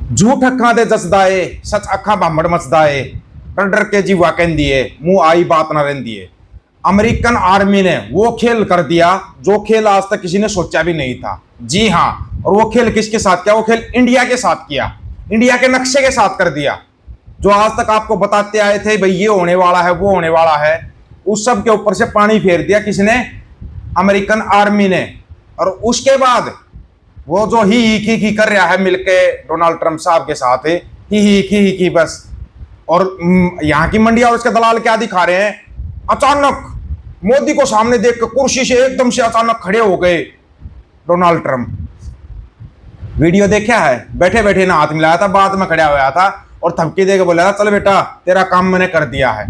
झूठ अखा दे जसदाए सच अखा भामड़ मचदाए डर डर के जीवा कहंदी है मुंह आई बात ना रहंदी है। अमेरिकन आर्मी ने वो खेल कर दिया जो खेल आज तक किसी ने सोचा भी नहीं था। जी हाँ, और वो खेल किसके साथ किया? वो खेल इंडिया के साथ किया, इंडिया के नक्शे के साथ कर दिया। जो आज तक आपको बताते आए थे भाई ये होने वाला है वो होने वाला है, उस सब के ऊपर से पानी फेर दिया किसने? अमेरिकन आर्मी ने। और उसके बाद वो जो ही कर रहा है मिलके डोनाल्ड ट्रंप साहब के साथ ही बस। और यहाँ की मंडिया और उसके दलाल क्या दिखा रहे हैं? अचानक मोदी को सामने देख कर कुर्सी से एकदम से अचानक खड़े हो गए डोनाल्ड ट्रंप। वीडियो देखा है? बैठे बैठे ना हाथ मिलाया था, बाद में खड़ा हुआ था और थपकी देकर बोला था चल बेटा तेरा काम मैंने कर दिया है,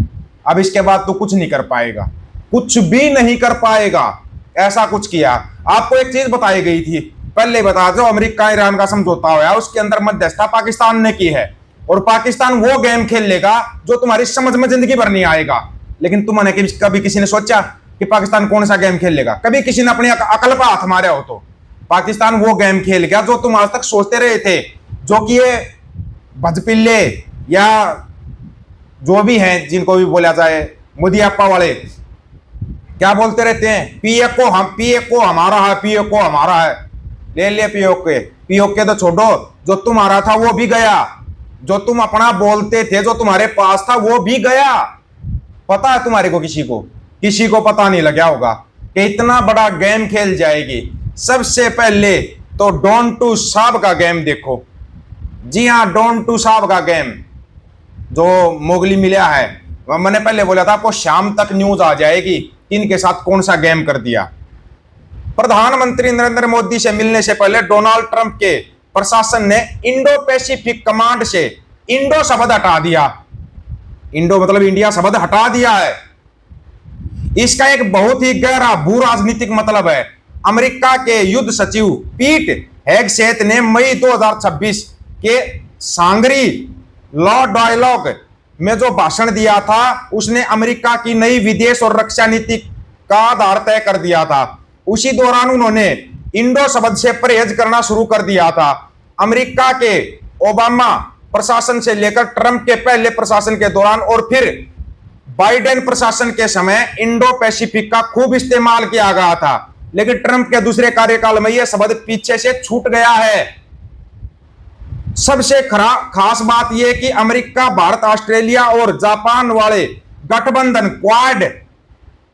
अब इसके बाद तू कुछ नहीं कर पाएगा, कुछ भी नहीं कर पाएगा। ऐसा कुछ किया। आपको एक चीज बताई गई थी पहले, बता दो, अमेरिका ईरान का समझौता हुआ उसके अंदर मध्यस्थता पाकिस्तान ने की है और पाकिस्तान वो गेम खेल लेगा जो तुम्हारी समझ में जिंदगी भर नहीं आएगा। लेकिन तुमने कभी किसी ने सोचा कि पाकिस्तान कौन सा गेम खेल लेगा? कभी किसी ने अपनी अकल पर हाथ मारा हो तो पाकिस्तान वो गेम खेल गया जो तुम आज तक सोचते रहे थे, जो कि ये भजपिल्ले या जो भी हैं जिनको भी बोला जाए मुदियाप्पा वाले क्या बोलते रहते हैं, पीए को हमारा है, पीए को हमारा है। ले ले पीओके तो छोड़ो, जो तुम्हारा था वो भी गया, जो तुम अपना बोलते थे जो तुम्हारे पास था वो भी गया। पता है तुम्हारे को? किसी को पता नहीं लगा होगा कि इतना बड़ा गेम खेल जाएगी। सबसे पहले तो डॉन टू साहब का गेम देखो। जी हाँ, डॉन टू साहब का गेम जो मोगली मिला है, मैंने पहले बोला था आपको शाम तक न्यूज आ जाएगी इनके साथ कौन सा गेम कर दिया। प्रधानमंत्री नरेंद्र मोदी से मिलने से पहले डोनाल्ड ट्रंप के प्रशासन ने इंडो पैसिफिक कमांड से इंडो शब्द हटा दिया। इंडो मतलब इंडिया शब्द हटा दिया है। इसका एक बहुत ही गहरा भू राजनीतिक मतलब है। अमेरिका के युद्ध सचिव पीट हेगसेथ ने मई 2026 के सांगरी लॉ डायलॉग में जो भाषण दिया था उसने अमेरिका की नई विदेश और रक्षा नीति का आधार तय कर दिया था। उसी दौरान उन्होंने इंडो शब्द से परहेज करना शुरू कर दिया था। अमेरिका के ओबामा प्रशासन से लेकर ट्रंप के पहले प्रशासन के दौरान और फिर बाइडेन प्रशासन के समय इंडो पैसिफिक का खूब इस्तेमाल किया गया था, लेकिन ट्रंप के दूसरे कार्यकाल में यह शब्द पीछे से छूट गया है। सबसे खास बात यह कि अमेरिका, भारत, ऑस्ट्रेलिया और जापान वाले गठबंधन क्वाड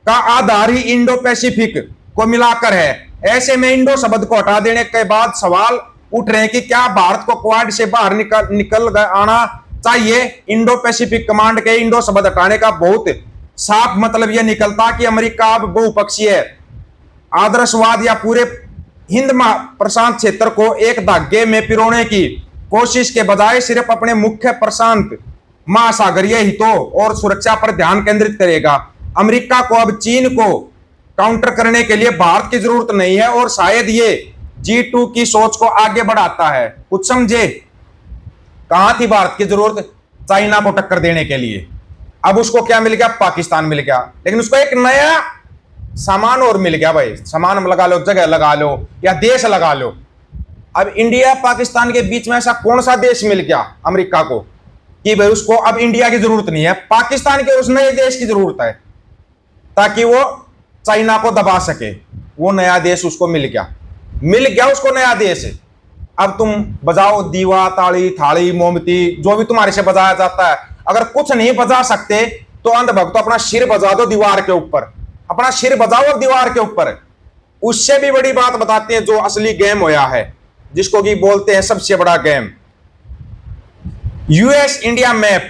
का आधार ही इंडो पैसिफिक को मिलाकर है। ऐसे में इंडो शब्द को हटा देने के बाद सवाल उठ रहे हैं कि क्या भारत को क्वाड से बाहर निकल आना चाहिए? इंडो पैसिफिक कमांड के इंडो शब्द हटाने का बहुत साफ मतलब यह निकलता कि अमेरिका अब बहुपक्षीय आदर्शवाद या पूरे हिंद प्रशांत क्षेत्र को एक धागे में पिरोने की कोशिश के बजाय सिर्फ अपने मुख्य प्रशांत महासागरीय हितों और सुरक्षा पर ध्यान केंद्रित करेगा। अमेरिका को अब चीन को काउंटर करने के लिए भारत की जरूरत नहीं है और शायद ये G2 की सोच को आगे बढ़ाता है। कुछ समझे? कहां थी भारत की जरूरत? चाइना को टक्कर देने के लिए। अब उसको क्या मिल गया? पाकिस्तान मिल गया, लेकिन उसको एक नया सामान और मिल गया। भाई सामान लगा लो, जगह लगा लो या देश लगा लो। अब इंडिया पाकिस्तान के बीच में ऐसा कौन सा देश मिल गया अमेरिका को कि भाई उसको अब इंडिया की जरूरत नहीं है, पाकिस्तान के उस नए देश की जरूरत है ताकि वो चाइना को दबा सके। वो नया देश उसको मिल गया उसको नया देश। अब तुम बजाओ दीवा, ताली, थाली, मोमबत्ती, जो भी तुम्हारे से बजाया जाता है। अगर कुछ नहीं बजा सकते तो अंधभक्त अपना सिर बजा दो दीवार के ऊपर, अपना सिर बजाओ दीवार के ऊपर। उससे भी बड़ी बात बताते हैं जो असली गेम होया है, जिसको कि बोलते हैं सबसे बड़ा गेम, यूएस इंडिया मैप।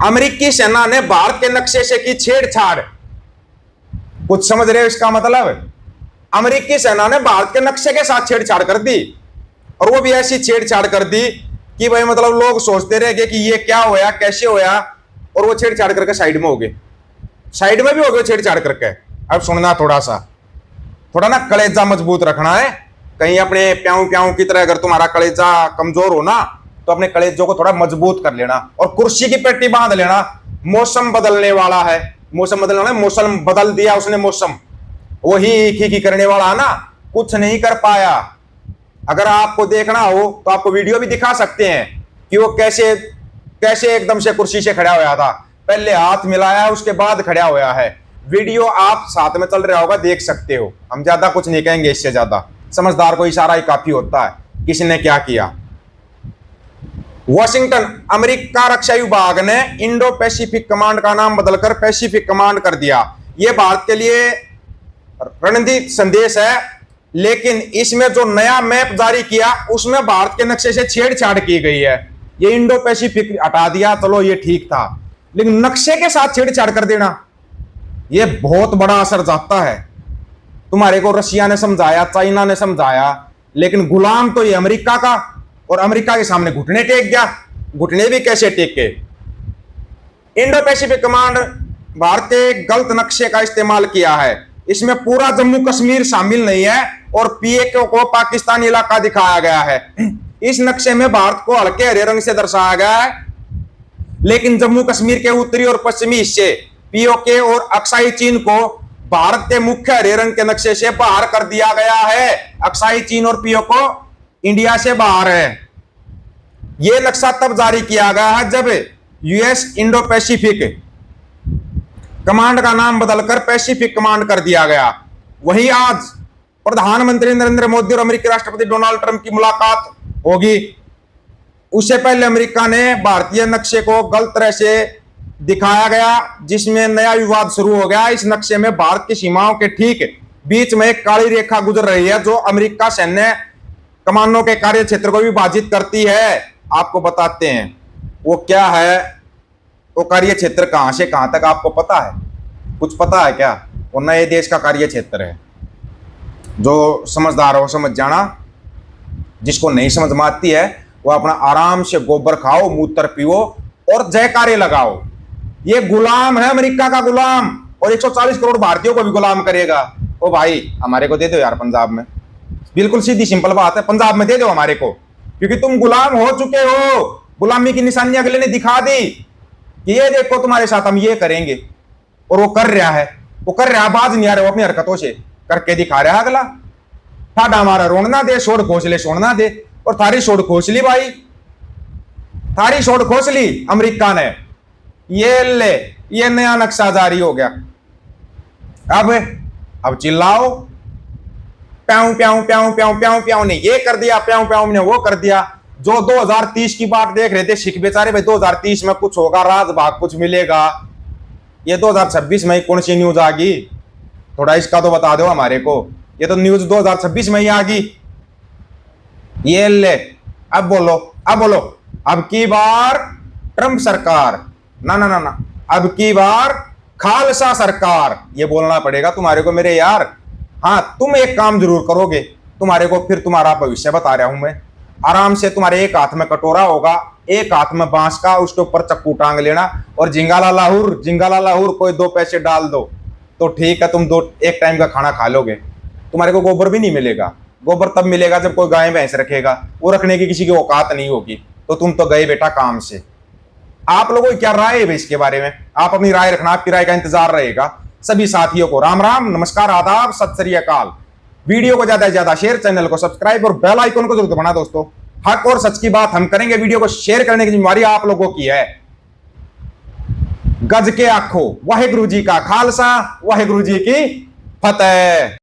अमेरिकी सेना ने भारत के नक्शे से की छेड़छाड़। कुछ समझ रहे हो इसका मतलब? अमेरिकी सेना ने भारत के नक्शे के साथ छेड़छाड़ कर दी, और वो भी ऐसी छेड़छाड़ कर दी कि भाई मतलब लोग सोचते रह गए कि ये क्या होया, कैसे होया, और वो छेड़छाड़ करके साइड में हो गए, साइड में भी हो गए छेड़छाड़ करके। अब सुनना, थोड़ा ना कलेजा मजबूत रखना है। कहीं अपने प्याऊ की तरह अगर तुम्हारा कलेजा कमजोर हो ना तो अपने कलेजों को थोड़ा मजबूत कर लेना और कुर्सी की पेटी बांध लेना। मौसम बदलने वाला है, मौसम बदल दिया उसने। मौसम वही करने वाला है ना, कुछ नहीं कर पाया। अगर आपको देखना हो तो आपको वीडियो भी दिखा सकते हैं कि वो कैसे कैसे एकदम से कुर्सी से खड़ा होया था, पहले हाथ मिलाया उसके बाद खड़ा होया है। वीडियो आप साथ में चल रहा होगा, देख सकते हो। हम ज्यादा कुछ नहीं कहेंगे, इससे ज्यादा समझदार को इशारा ही काफी होता है किसने क्या किया। वॉशिंगटन, अमेरिका रक्षा विभाग ने इंडो पैसिफिक कमांड का नाम बदलकर पैसिफिक कमांड कर दिया। यह भारत के लिए रणनीतिक संदेश है, लेकिन इसमें जो नया मैप जारी किया उसमें भारत के नक्शे से छेड़छाड़ की गई है। ये इंडो पैसिफिक हटा दिया, चलो ये ठीक था, लेकिन नक्शे के साथ छेड़छाड़ कर देना ये बहुत बड़ा असर जाता है। तुम्हारे को रशिया ने समझाया, चाइना ने समझाया, लेकिन गुलाम तो ये अमेरिका का, और अमेरिका के सामने घुटने टेक गया। घुटने भी कैसे टेके? इंडो पैसिफिक कमांड भारत के गलत नक्शे का इस्तेमाल किया है। इसमें पूरा जम्मू कश्मीर शामिल नहीं है और पीएके को पाकिस्तानी इलाका दिखाया गया है। इस नक्शे में भारत को हल्के हरे रंग से दर्शाया गया है, लेकिन जम्मू कश्मीर के उत्तरी और पश्चिमी हिस्से पीओके और अक्साई चीन को भारत के मुख्य हरे रंग के नक्शे से बाहर कर दिया गया है। अक्साई चीन और पीओके इंडिया से बाहर है। यह नक्शा तब जारी किया गया है जब यूएस इंडो पैसिफिक कमांड का नाम बदलकर पैसिफिक कमांड कर दिया गया। वहीं आज प्रधानमंत्री नरेंद्र मोदी और अमेरिकी राष्ट्रपति डोनाल्ड ट्रंप की मुलाकात होगी। उससे पहले अमेरिका ने भारतीय नक्शे को गलत तरह से दिखाया गया, जिसमें नया विवाद शुरू हो गया। इस नक्शे में भारत की सीमाओं के ठीक बीच में एक काली रेखा गुजर रही है, जो अमेरिका सैन्य कमानों के कार्य क्षेत्र को विभाजित करती है। आपको बताते हैं वो क्या है, वो कार्य क्षेत्र कहां से कहां तक आपको पता है? कुछ पता है क्या? वो नए देश का कार्य क्षेत्र है। जो समझदार हो समझ जाना, जिसको नहीं समझ में आती है वो अपना आराम से गोबर खाओ, मूत्र पियो और जयकारे लगाओ। ये गुलाम है, अमेरिका का गुलाम, और 140 करोड़ भारतीयों को भी गुलाम करेगा। ओ भाई हमारे को दे दो यार पंजाब में, बिल्कुल सीधी सिंपल बात है, पंजाब में दे दो हमारे को, क्योंकि तुम गुलाम हो चुके हो। गुलामी की निशानी अगले ने दिखा दी कि ये देखो तुम्हारे साथ हम ये करेंगे, और वो कर रहा है। वो कर रहा है, बाज नहीं आ रहा, वो अपनी हरकतों से करके दिखा रहा है। अगला ठाडा हमारा रोना दे, शोड़ खोसले सोना दे, और थारी शोड़ खोस ली भाई, थारी शोड़ खोस ली अमेरिका ने। ये ले, ये नया नक्शा जारी हो गया। अब चिल्लाओ, प्याऊ प्याऊ प्याऊ प्याऊ प्याऊ प्याऊ ने ये कर दिया, प्याऊ प्याऊ ने वो कर दिया। जो 2030 की बात देख रहे थे सिख बेचारे, भाई 2030 में कुछ होगा, राज भाग कुछ मिलेगा। ये 2026 में कौन सी न्यूज आ गई? थोड़ा इसका तो बता दो हमारे को। ये तो न्यूज 2026 में ही आ गई। ये ले, अब बोलो, अब बोलो, अब की बार ट्रंप सरकार, ना ना ना ना, अब की बार खालसा सरकार, ये बोलना पड़ेगा तुम्हारे को मेरे यार। हाँ, तुम एक काम जरूर करोगे, तुम्हारे को फिर तुम्हारा भविष्य बता रहा हूं मैं। आराम से तुम्हारे एक हाथ में कटोरा होगा, एक हाथ में बांस का, उसके ऊपर चक्कू टांग लेना, और जिंगाला लाहौर, जिंगाला लाहौर, कोई 2 पैसे डाल दो तो ठीक है, तुम एक टाइम का खाना खा लोगे। तुम्हारे को गोबर भी नहीं मिलेगा। गोबर तब मिलेगा जब कोई गाय भैंस रखेगा, वो रखने की किसी की औकात नहीं होगी, तो तुम तो गए बेटा काम से। आप लोगों की क्या राय है इसके बारे में? आप अपनी राय रखना, आपकी राय का इंतजार रहेगा। सभी साथियों को राम राम, नमस्कार, आदाब, सत श्री अकाल। वीडियो को ज्यादा से ज्यादा शेयर, चैनल को सब्सक्राइब और बेल आइकन को जरूर दबाना दोस्तों। हक और सच की बात हम करेंगे, वीडियो को शेयर करने की जिम्मेवारी आप लोगों की है। गज के आखो, वाहेगुरु जी का खालसा, वाहेगुरु जी की फतेह।